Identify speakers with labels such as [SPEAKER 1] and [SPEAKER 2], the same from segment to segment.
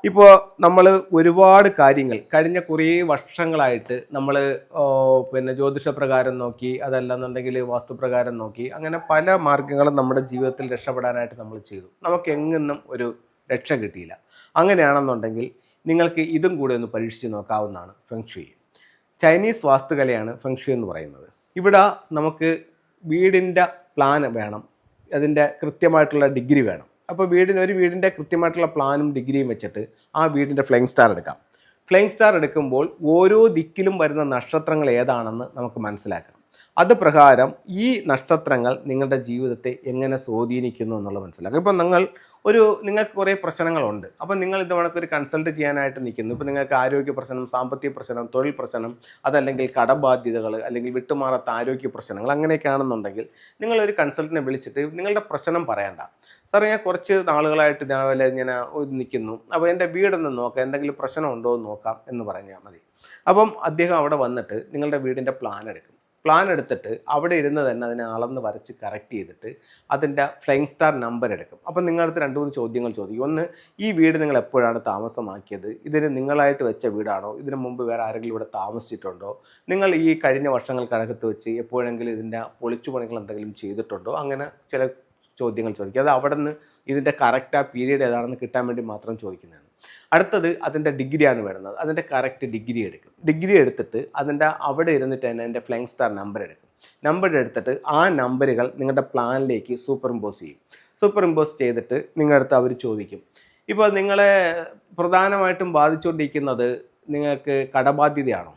[SPEAKER 1] ഇപ്പോൾ നമ്മൾ ഒരുപാട് കാര്യങ്ങൾ കഴിഞ്ഞ കുറേ വർഷങ്ങളായിട്ട് നമ്മൾ ജ്യോതിഷപ്രകാരം നോക്കി, അതല്ലെന്നുണ്ടെങ്കിൽ വാസ്തുപ്രകാരം നോക്കി, അങ്ങനെ പല മാർഗങ്ങളും നമ്മുടെ ജീവിതത്തിൽ രക്ഷപ്പെടാനായിട്ട് നമ്മൾ ചെയ്തു. നമുക്ക് എങ്ങൊന്നും ഒരു രക്ഷ കിട്ടിയില്ല. അങ്ങനെയാണെന്നുണ്ടെങ്കിൽ നിങ്ങൾക്ക് ഇതും കൂടെ ഒന്ന് പരീക്ഷിച്ച് നോക്കാവുന്നതാണ് ഫെങ്ഷുയി. ചൈനീസ് വാസ്തുകലയാണ് ഫെങ്ഷുയി എന്ന് പറയുന്നത്. ഇവിടെ നമുക്ക് വീടിൻ്റെ പ്ലാൻ വേണം, അതിൻ്റെ കൃത്യമായിട്ടുള്ള ഡിഗ്രി വേണം. അപ്പോൾ ഒരു വീടിൻ്റെ കൃത്യമായിട്ടുള്ള പ്ലാനും ഡിഗ്രിയും വെച്ചിട്ട് ആ വീടിൻ്റെ ഫ്ലൈയിങ് സ്റ്റാർ എടുക്കാം. ഫ്ലൈയിങ് സ്റ്റാർ എടുക്കുമ്പോൾ ഓരോ ദിക്കിലും വരുന്ന നക്ഷത്രങ്ങൾ ഏതാണെന്ന് നമുക്ക് മനസ്സിലാക്കാം. അത് പ്രകാരം ഈ നക്ഷത്രങ്ങൾ നിങ്ങളുടെ ജീവിതത്തെ എങ്ങനെ സ്വാധീനിക്കുന്നു എന്നുള്ളത് മനസ്സിലാക്കും. ഇപ്പോൾ നിങ്ങൾക്ക് കുറേ പ്രശ്നങ്ങളുണ്ട്. അപ്പോൾ നിങ്ങൾ ഇത് കണക്കൊരു കൺസൾട്ട് ചെയ്യാനായിട്ട് നിൽക്കുന്നു. ഇപ്പോൾ നിങ്ങൾക്ക് ആരോഗ്യ പ്രശ്നം, സാമ്പത്തിക പ്രശ്നം, തൊഴിൽ പ്രശ്നം, അതല്ലെങ്കിൽ കടബാധ്യതകൾ, അല്ലെങ്കിൽ വിട്ടുമാറാത്ത ആരോഗ്യ പ്രശ്നങ്ങൾ, അങ്ങനെയൊക്കെ ആണെന്നുണ്ടെങ്കിൽ നിങ്ങളൊരു കൺസൾട്ടിനെ വിളിച്ചിട്ട് നിങ്ങളുടെ പ്രശ്നം പറയണ്ട. സാറേ, ഞാൻ കുറച്ച് നാളുകളായിട്ട് ഇങ്ങനെ നിൽക്കുന്നു, അപ്പോൾ എൻ്റെ വീടൊന്ന് നോക്കാം, എന്തെങ്കിലും പ്രശ്നമുണ്ടോ എന്ന് നോക്കാം എന്ന് പറഞ്ഞാൽ മതി. അപ്പം അദ്ദേഹം അവിടെ വന്നിട്ട് നിങ്ങളുടെ വീടിൻ്റെ പ്ലാൻ എടുക്കും. പ്ലാൻ എടുത്തിട്ട് അവിടെ ഇരുന്ന് തന്നെ അതിനെ അളന്ന് വരച്ച് കറക്റ്റ് ചെയ്തിട്ട് അതിൻ്റെ ഫ്ലൈയിങ് സ്റ്റാർ നമ്പർ എടുക്കും. അപ്പം നിങ്ങളടുത്ത് 2-3 ചോദ്യങ്ങൾ ചോദിക്കും. ഒന്ന്, ഈ വീട് നിങ്ങൾ എപ്പോഴാണ് താമസമാക്കിയത്? ഇതിന് നിങ്ങളായിട്ട് വെച്ച വീടാണോ? ഇതിന് മുമ്പ് വേറെ ആരെങ്കിലും ഇവിടെ താമസിച്ചിട്ടുണ്ടോ? നിങ്ങൾ ഈ കഴിഞ്ഞ വർഷങ്ങൾക്കകത്ത് വെച്ച് എപ്പോഴെങ്കിലും ഇതിൻ്റെ പൊളിച്ചുപണികൾ എന്തെങ്കിലും ചെയ്തിട്ടുണ്ടോ? അങ്ങനെ ചില ചോദ്യങ്ങൾ ചോദിക്കുക. അത് അവിടെ നിന്ന് ഇതിൻ്റെ കറക്റ്റ് ആ പീരീഡ് ഏതാണെന്ന് കിട്ടാൻ വേണ്ടി മാത്രം ചോദിക്കുന്നതാണ്. അടുത്തത് അതിൻ്റെ ഡിഗ്രിയാണ് വരുന്നത്. അതിൻ്റെ കറക്റ്റ് ഡിഗ്രി എടുക്കും. ഡിഗ്രി എടുത്തിട്ട് അവിടെ ഇരുന്നിട്ട് തന്നെ അതിൻ്റെ ഫ്ലൈയിങ് സ്റ്റാർ നമ്പർ എടുക്കും. നമ്പർ എടുത്തിട്ട് ആ നമ്പറുകൾ നിങ്ങളുടെ പ്ലാനിലേക്ക് സൂപ്പർ ഇമ്പോസ് ചെയ്യും. സൂപ്പർ ഇമ്പോസ് ചെയ്തിട്ട് നിങ്ങളടുത്ത് അവർ ചോദിക്കും, ഇപ്പോൾ നിങ്ങളെ പ്രധാനമായിട്ടും ബാധിച്ചുകൊണ്ടിരിക്കുന്നത് നിങ്ങൾക്ക് കടബാധ്യതയാണോ?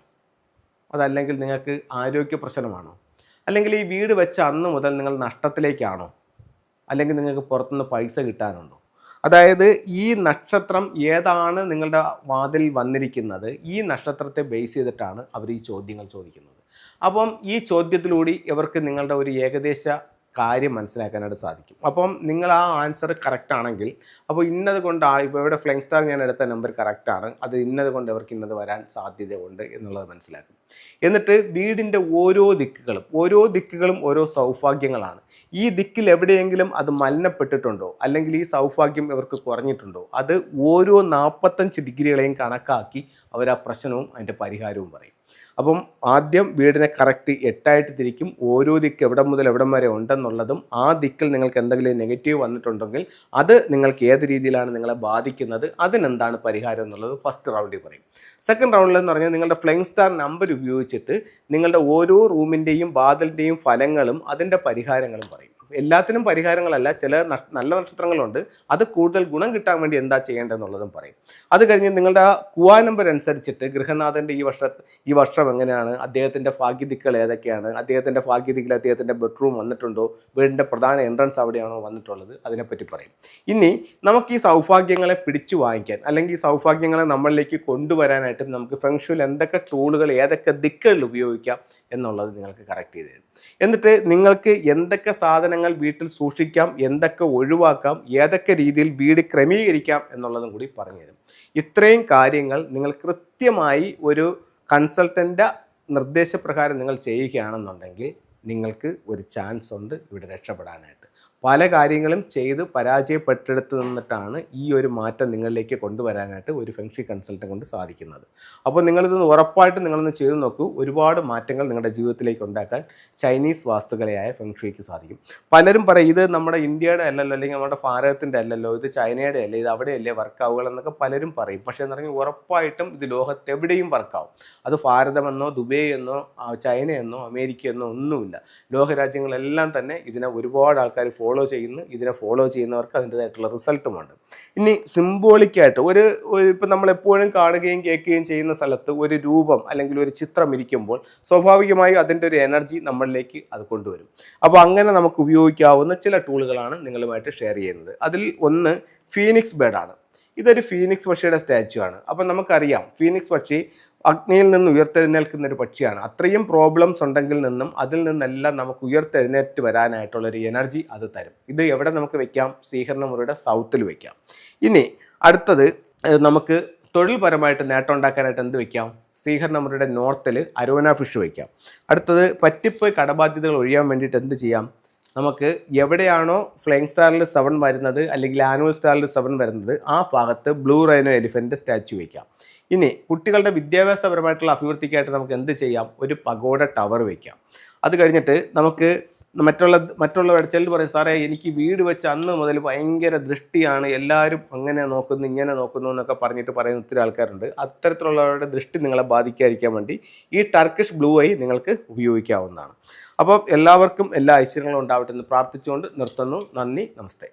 [SPEAKER 1] അതല്ലെങ്കിൽ നിങ്ങൾക്ക് ആരോഗ്യ പ്രശ്നമാണോ? അല്ലെങ്കിൽ ഈ വീട് വെച്ച അന്ന് മുതൽ നിങ്ങൾ നഷ്ടത്തിലേക്കാണോ? അല്ലെങ്കിൽ നിങ്ങൾക്ക് പുറത്തുനിന്ന് പൈസ കിട്ടാനുണ്ടോ? അതായത് ഈ നക്ഷത്രം ഏതാണ് നിങ്ങളുടെ വാതിൽ വന്നിരിക്കുന്നത്, ഈ നക്ഷത്രത്തെ ബേസ് ചെയ്തിട്ടാണ് അവർ ഈ ചോദ്യങ്ങൾ ചോദിക്കുന്നത്. അപ്പം ഈ ചോദ്യത്തിലൂടെ ഇവർക്ക് നിങ്ങളുടെ ഒരു ഏകദേശ കാര്യം മനസ്സിലാക്കാനായിട്ട് സാധിക്കും. അപ്പം നിങ്ങൾ ആ ആൻസർ കറക്റ്റ് ആണെങ്കിൽ, അപ്പോൾ ഇന്നത് കൊണ്ട് ഇപ്പോൾ ഇവിടെ ഫ്ലൈയിങ് സ്റ്റാർ ഞാൻ എടുത്ത നമ്പർ കറക്റ്റാണ്, അത് ഇന്നത് കൊണ്ട് ഇവർക്ക് ഇന്നത് വരാൻ സാധ്യതയുണ്ട് എന്നുള്ളത് മനസ്സിലാക്കും. എന്നിട്ട് വീടിൻ്റെ ഓരോ ദിക്കുകളും ഓരോ സൗഭാഗ്യങ്ങളാണ്. ഈ ദിക്കിൽ എവിടെയെങ്കിലും അത് മലിനപ്പെട്ടിട്ടുണ്ടോ, അല്ലെങ്കിൽ ഈ സൗഭാഗ്യം ഇവർക്ക് കുറഞ്ഞിട്ടുണ്ടോ, അത് ഓരോ 45 ഡിഗ്രികളെയും കണക്കാക്കി അവർ ആ പ്രശ്നവും അതിൻ്റെ പരിഹാരവും പറയും. അപ്പം ആദ്യം വീടിനെ കറക്റ്റ് 8ആയിട്ട് തിരിക്കും. ഓരോ ദിക്ക് എവിടം മുതൽ എവിടം വരെ ഉണ്ടെന്നുള്ളതും, ആ ദിക്കിൽ നിങ്ങൾക്ക് എന്തെങ്കിലും നെഗറ്റീവ് വന്നിട്ടുണ്ടെങ്കിൽ അത് നിങ്ങൾക്ക് ഏത് രീതിയിലാണ് നിങ്ങളെ ബാധിക്കുന്നത്, അതിനെന്താണ് പരിഹാരം എന്നുള്ളത് ഫസ്റ്റ് റൗണ്ടിൽ പറയും. സെക്കൻഡ് റൗണ്ടിലെന്ന് പറഞ്ഞാൽ നിങ്ങളുടെ ഫ്ലൈയിങ് സ്റ്റാർ നമ്പർ ഉപയോഗിച്ചിട്ട് നിങ്ങളുടെ ഓരോ റൂമിൻ്റെയും വാതിലിൻ്റെയും ഫലങ്ങളും അതിൻ്റെ പരിഹാരങ്ങളും പറയും. എല്ലാത്തിനും പരിഹാരങ്ങളല്ല, ചില നല്ല നക്ഷത്രങ്ങളുണ്ട്, അത് കൂടുതൽ ഗുണം കിട്ടാൻ വേണ്ടി എന്താ ചെയ്യേണ്ടതെന്നുള്ളതും പറയും. അത് കഴിഞ്ഞ് നിങ്ങളുടെ കുവാ നമ്പർ അനുസരിച്ചിട്ട് ഗൃഹനാഥൻ്റെ ഈ വർഷം എങ്ങനെയാണ്, അദ്ദേഹത്തിൻ്റെ ഭാഗ്യദിക്കുകൾ ഏതൊക്കെയാണ്, അദ്ദേഹത്തിൻ്റെ ഭാഗ്യദിക്കിൽ അദ്ദേഹത്തിൻ്റെ ബെഡ്റൂം വന്നിട്ടുണ്ടോ, വീടിൻ്റെ പ്രധാന എൻട്രൻസ് അവിടെയാണോ വന്നിട്ടുള്ളത്, അതിനെപ്പറ്റി പറയും. ഇനി നമുക്ക് ഈ സൗഭാഗ്യങ്ങളെ പിടിച്ചു വാങ്ങിക്കാൻ, അല്ലെങ്കിൽ ഈ സൗഭാഗ്യങ്ങളെ നമ്മളിലേക്ക് കൊണ്ടുവരാനായിട്ട് നമുക്ക് ഫെങ്ഷുയിൽ എന്തൊക്കെ ടൂളുകൾ ഏതൊക്കെ ദിക്കുകളിൽ ഉപയോഗിക്കാം എന്നുള്ളത് നിങ്ങൾക്ക് കറക്റ്റ് ചെയ്ത് തരും. എന്നിട്ട് നിങ്ങൾക്ക് എന്തൊക്കെ സാധനങ്ങൾ വീട്ടിൽ സൂക്ഷിക്കാം, എന്തൊക്കെ ഒഴിവാക്കാം, ഏതൊക്കെ രീതിയിൽ വീട് ക്രമീകരിക്കാം എന്നുള്ളതും കൂടി പറഞ്ഞുതരും. ഇത്രയും കാര്യങ്ങൾ നിങ്ങൾ കൃത്യമായി ഒരു കൺസൾട്ടൻ്റെ നിർദ്ദേശപ്രകാരം നിങ്ങൾ ചെയ്യുകയാണെന്നുണ്ടെങ്കിൽ നിങ്ങൾക്ക് ഒരു ചാൻസ് ഉണ്ട് ഇവിടെ രക്ഷപ്പെടാനായിട്ട്. പല കാര്യങ്ങളും ചെയ്ത് പരാജയപ്പെട്ടെടുത്ത് നിന്നിട്ടാണ് ഈ ഒരു മാറ്റം നിങ്ങളിലേക്ക് കൊണ്ടുവരാനായിട്ട് ഒരു ഫെങ്ഷി കൺസൾട്ടൻ കൊണ്ട് സാധിക്കുന്നത്. അപ്പോൾ നിങ്ങളിതൊന്ന് ഉറപ്പായിട്ടും നിങ്ങളൊന്ന് ചെയ്ത് നോക്കൂ. ഒരുപാട് മാറ്റങ്ങൾ നിങ്ങളുടെ ജീവിതത്തിലേക്ക് ഉണ്ടാക്കാൻ ചൈനീസ് വാസ്തുകലയായ ഫെങ്ഷിക്ക് സാധിക്കും. പലരും പറയും ഇത് നമ്മുടെ ഇന്ത്യയുടെ അല്ലല്ലോ, അല്ലെങ്കിൽ നമ്മുടെ ഭാരതത്തിൻ്റെ അല്ലല്ലോ, ഇത് ചൈനയുടെ അല്ലേ, ഇത് അവിടെയല്ലേ വർക്കാവുകൾ എന്നൊക്കെ പലരും പറയും. പക്ഷേ എന്ന് പറഞ്ഞാൽ ഉറപ്പായിട്ടും ഇത് ലോകത്തെവിടെയും വർക്കാവും. അത് ഭാരതമെന്നോ ദുബൈ എന്നോ ചൈനയെന്നോ അമേരിക്കയെന്നോ ഒന്നുമില്ല. ലോകരാജ്യങ്ങളെല്ലാം തന്നെ ഇതിനെ ഒരുപാട് ആൾക്കാർ ഫോളോ ചെയ്യുന്നു. ഇതിനെ ഫോളോ ചെയ്യുന്നവർക്ക് അതിൻ്റെതായിട്ടുള്ള റിസൾട്ടുമുണ്ട്. ഇനി സിംബോളിക്കായിട്ട് ഇപ്പം നമ്മളെപ്പോഴും കാണുകയും കേൾക്കുകയും ചെയ്യുന്ന സ്ഥലത്ത് ഒരു രൂപം അല്ലെങ്കിൽ ഒരു ചിത്രം ഇരിക്കുമ്പോൾ സ്വാഭാവികമായി അതിൻ്റെ ഒരു എനർജി നമ്മളിലേക്ക് അത് കൊണ്ടുവരും. അപ്പോൾ അങ്ങനെ നമുക്ക് ഉപയോഗിക്കാവുന്ന ചില ടൂളുകളാണ് നിങ്ങളുമായിട്ട് ഷെയർ ചെയ്യുന്നത്. അതിൽ ഒന്ന് ഫീനിക്സ് ബേഡാണ്. ഇതൊരു ഫീനിക്സ് പക്ഷിയുടെ സ്റ്റാച്ചു ആണ്. അപ്പം നമുക്കറിയാം ഫീനിക്സ് പക്ഷി അഗ്നിയിൽ നിന്ന് ഉയർത്തെഴുന്നേൽക്കുന്ന ഒരു പക്ഷിയാണ്. അത്രയും പ്രോബ്ലംസ് ഉണ്ടെങ്കിൽ നിന്നും അതിൽ നിന്നെല്ലാം നമുക്ക് ഉയർത്തെഴുന്നേറ്റ് വരാനായിട്ടുള്ളൊരു എനർജി അത് തരും. ഇത് എവിടെ നമുക്ക് വെക്കാം? സ്വീകരണമുറിയുടെ സൗത്തിൽ വെക്കാം. ഇനി അടുത്തത് നമുക്ക് തൊഴിൽപരമായിട്ട് നേട്ടം ഉണ്ടാക്കാനായിട്ട് എന്ത് വെക്കാം? സ്വീകരണമുറിയുടെ നോർത്തിൽ അരോന ഫിഷ് വയ്ക്കാം. അടുത്തത് പറ്റിപ്പ് കടബാധ്യതകൾ ഒഴിയാൻ വേണ്ടിയിട്ട് എന്ത് ചെയ്യാം? നമുക്ക് എവിടെയാണോ ഫ്ലൈയിങ് സ്റ്റാറിൽ 7 വരുന്നത് അല്ലെങ്കിൽ ആനുവൽ സ്റ്റാറിൽ 7 വരുന്നത് ആ ഭാഗത്ത് ബ്ലൂ റൈനോ എലിഫൻറ്റ് സ്റ്റാച്യു വയ്ക്കാം. ഇനി കുട്ടികളുടെ വിദ്യാഭ്യാസപരമായിട്ടുള്ള അഭിവൃദ്ധിക്കായിട്ട് നമുക്ക് എന്ത് ചെയ്യാം? ഒരു പഗോഡ ടവർ വയ്ക്കാം. അത് കഴിഞ്ഞിട്ട് നമുക്ക് മറ്റുള്ളവരുടെ ചിലർ പറയും, സാറേ എനിക്ക് വീട് വെച്ച് അന്ന് മുതൽ ഭയങ്കര ദൃഷ്ടിയാണ്, എല്ലാവരും അങ്ങനെ നോക്കുന്നു ഇങ്ങനെ നോക്കുന്നു എന്നൊക്കെ പറഞ്ഞിട്ട് പറയുന്ന ഒത്തിരി ആൾക്കാരുണ്ട്. അത്തരത്തിലുള്ളവരുടെ ദൃഷ്ടി നിങ്ങളെ ബാധിക്കാതിരിക്കാൻ വേണ്ടി ഈ ടർക്കിഷ് ബ്ലൂ ഐ നിങ്ങൾക്ക് ഉപയോഗിക്കാവുന്നതാണ്. അപ്പോൾ എല്ലാവർക്കും എല്ലാ ഐശ്വര്യങ്ങളും ഉണ്ടാവട്ടെ എന്ന് പ്രാർത്ഥിച്ചുകൊണ്ട് നിർത്തുന്നു. നന്ദി, നമസ്തേ.